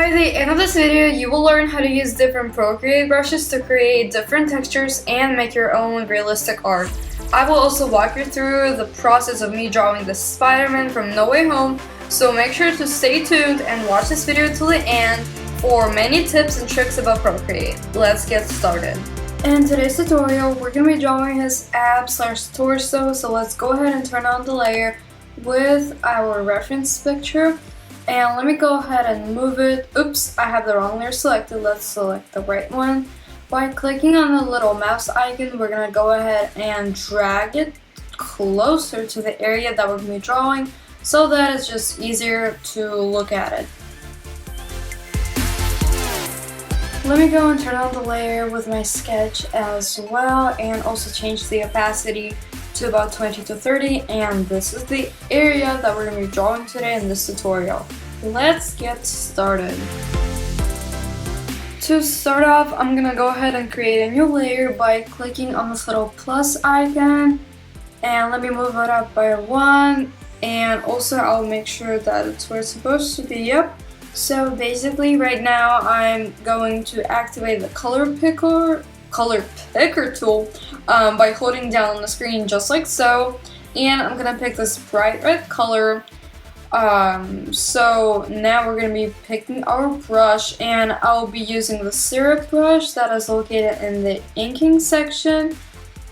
By the end of this video, you will learn how to use different Procreate brushes to create different textures and make your own realistic art. I will also walk you through the process of me drawing the Spider-Man from No Way Home, so make sure to stay tuned and watch this video till the end for many tips and tricks about Procreate. Let's get started. In today's tutorial, we're going to be drawing his abs/torso, so let's go ahead and turn on the layer with our reference picture. And let me go ahead and move it. Oops, I have the wrong layer selected. Let's select the right one. By clicking on the little mouse icon, we're going to go ahead and drag it closer to the area that we're going to be drawing so that it's just easier to look at it. Let me go and turn on the layer with my sketch as well, and also change the opacity to about 20 to 30, and this is the area that we're going to be drawing today in this tutorial. Let's get started. To start off, I'm going to go ahead and create a new layer by clicking on this little plus icon, and let me move it up by 1, and also I'll make sure that it's where it's supposed to be. Yep. So basically right now I'm going to activate the color picker tool by holding down on the screen just like so, and I'm gonna pick this bright red color. So now we're gonna be picking our brush, and I'll be using the syrup brush that is located in the inking section.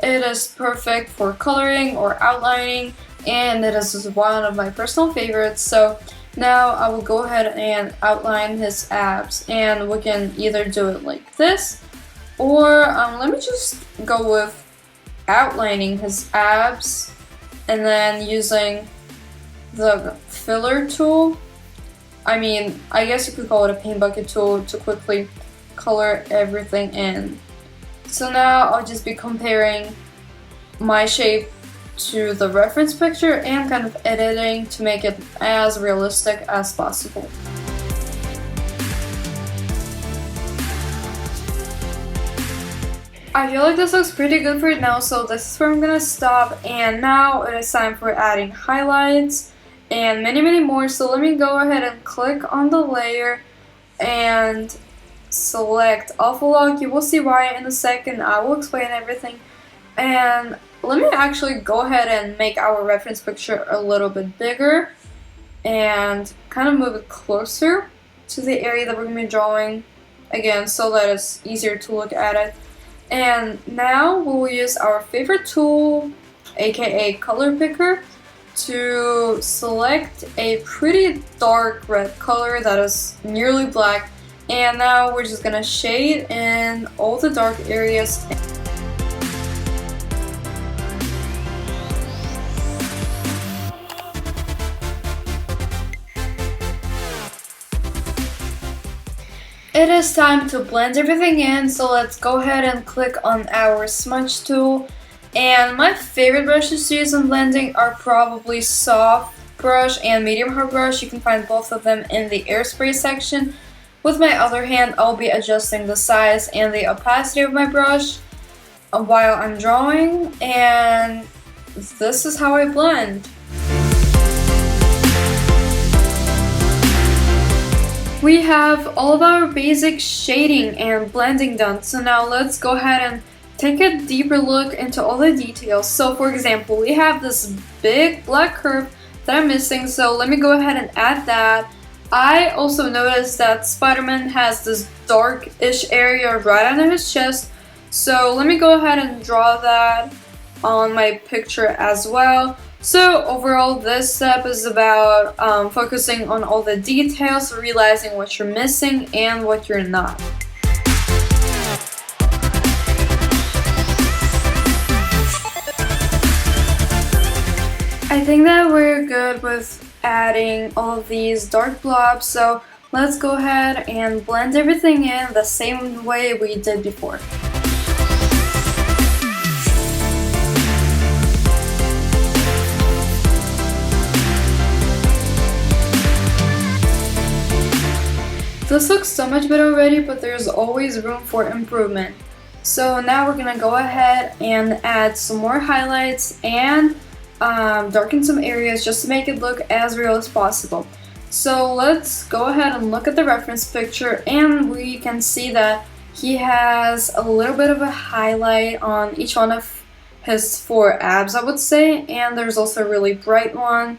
It is perfect for coloring or outlining, and it is one of my personal favorites. So now I will go ahead and outline his abs, and we can either do it like this, or let me just go with outlining his abs and then using the filler tool. I guess you could call it a paint bucket tool to quickly color everything in. So now I'll just be comparing my shape to the reference picture and kind of editing to make it as realistic as possible. I feel like this looks pretty good for it now, so this is where I'm gonna stop, and now it is time for adding highlights and many more. So let me go ahead and click on the layer and select Alpha Lock. You will see why in a second. I will explain everything. And let me actually go ahead and make our reference picture a little bit bigger and kind of move it closer to the area that we're going to be drawing again so that it's easier to look at it. And now we'll use our favorite tool, aka color picker, to select a pretty dark red color that is nearly black, and now we're just going to shade in all the dark areas. It is time to blend everything in, so let's go ahead and click on our smudge tool. And my favorite brushes to use in blending are probably soft brush and medium hard brush. You can find both of them in the airspray section. With my other hand, I'll be adjusting the size and the opacity of my brush while I'm drawing, and this is how I blend. We have all of our basic shading and blending done, so now let's go ahead and take a deeper look into all the details. So for example, we have this big black curve that I'm missing, so let me go ahead and add that. I also noticed that Spider-Man has this dark-ish area right under his chest, so let me go ahead and draw that on my picture as well. So overall, this step is about focusing on all the details, realizing what you're missing and what you're not. I think that we're good with adding all of these dark blobs, so let's go ahead and blend everything in the same way we did before. This looks so much better already, but there's always room for improvement. So now we're gonna go ahead and add some more highlights and darken some areas just to make it look as real as possible. So let's go ahead and look at the reference picture, and we can see that he has a little bit of a highlight on each one of his 4 abs, I would say, and there's also a really bright one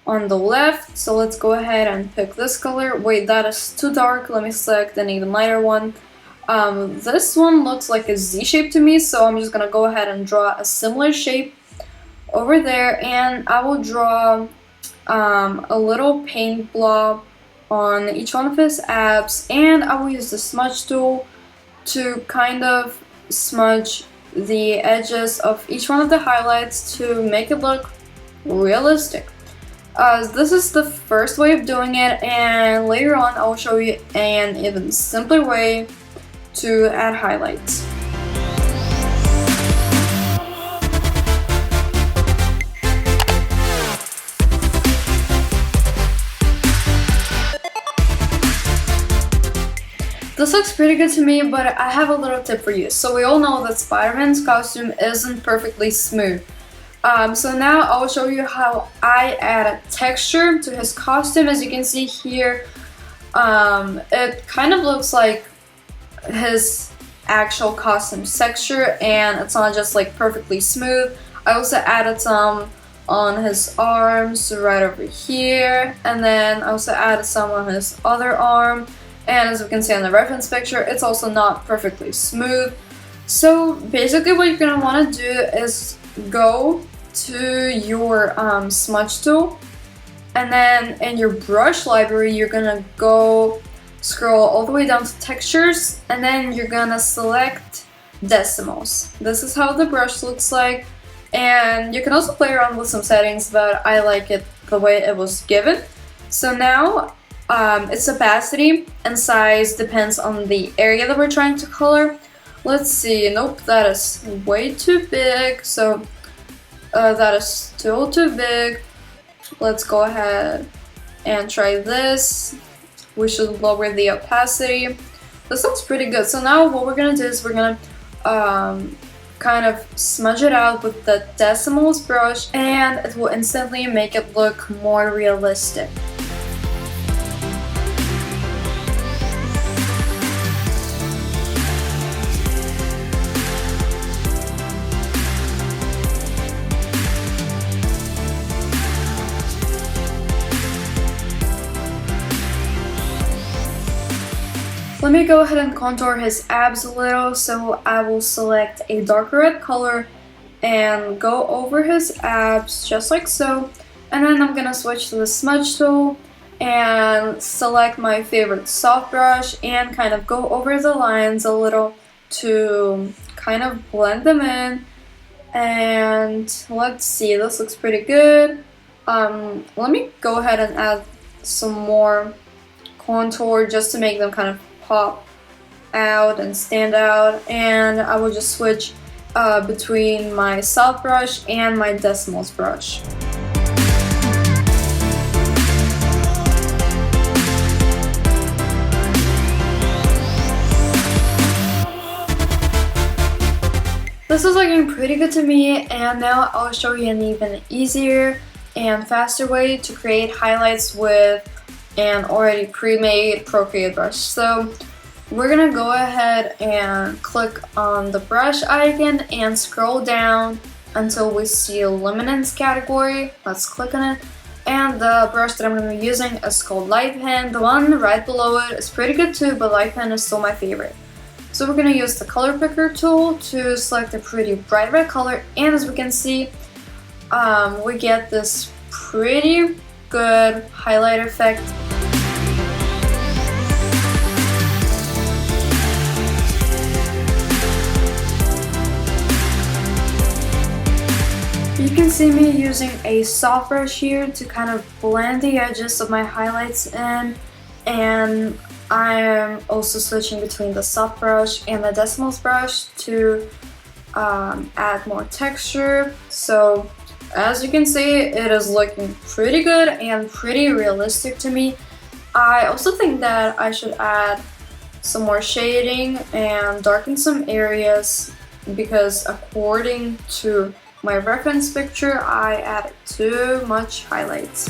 on the left. So let's go ahead and pick this color. Wait, that is too dark. Let me select an even lighter one. This one looks like a Z shape to me, so I'm just gonna go ahead and draw a similar shape over there, and I will draw a little paint blob on each one of his abs, and I will use the smudge tool to kind of smudge the edges of each one of the highlights to make it look realistic. This is the first way of doing it, and later on I will show you an even simpler way to add highlights. This looks pretty good to me, but I have a little tip for you. So we all know that Spider-Man's costume isn't perfectly smooth. So now I'll show you how I add a texture to his costume. As you can see here, it kind of looks like his actual costume texture, and it's not just like perfectly smooth. I also added some on his arms right over here, and then I also added some on his other arm. And as we can see on the reference picture, it's also not perfectly smooth. So basically what you're going to want to do is go to your smudge tool, and then in your brush library you're going to go scroll all the way down to textures, and then you're going to select decimals. This is how the brush looks like, and you can also play around with some settings, but I like it the way it was given. So now its opacity and size depends on the area that we're trying to color. Let's see, nope, that is way too big, so that is still too big. Let's go ahead and try this. We should lower the opacity. This looks pretty good. So now what we're gonna do is we're gonna kind of smudge it out with the decimals brush, and it will instantly make it look more realistic. Let me go ahead and contour his abs a little, so I will select a darker red color and go over his abs just like so, and then I'm gonna switch to the smudge tool and select my favorite soft brush and kind of go over the lines a little to kind of blend them in. And let's see, this looks pretty good. Let me go ahead and add some more contour just to make them kind of pop out and stand out, and I will just switch between my soft brush and my decimals brush. This is looking pretty good to me, and now I'll show you an even easier and faster way to create highlights with an already pre-made Procreate brush. So we're gonna go ahead and click on the brush icon and scroll down until we see Luminance category. Let's click on it, and the brush that I'm gonna be using is called Light Pen. The one right below it is pretty good too, but Light Pen is still my favorite. So we're gonna use the color picker tool to select a pretty bright red color, and as we can see, we get this pretty good highlight effect. You can see me using a soft brush here to kind of blend the edges of my highlights in, and I am also switching between the soft brush and the decimals brush to add more texture. So as you can see, it is looking pretty good and pretty realistic to me. I also think that I should add some more shading and darken some areas, because according to my reference picture, I added too much highlights.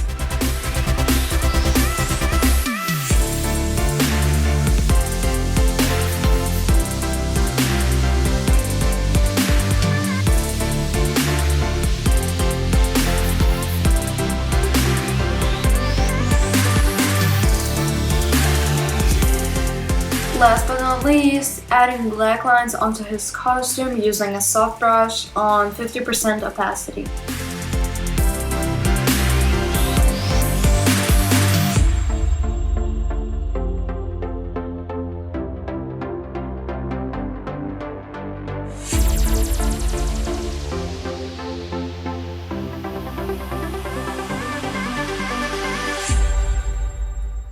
last but not least, adding black lines onto his costume using a soft brush on 50% opacity.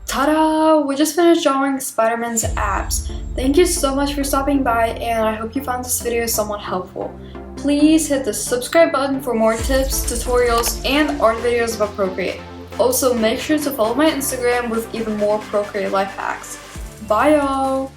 Ta-da! We just finished drawing Spider-Man's abs. Thank you so much for stopping by, and I hope you found this video somewhat helpful. Please hit the subscribe button for more tips, tutorials, and art videos about Procreate. Also, make sure to follow my Instagram with even more Procreate life hacks. Bye y'all!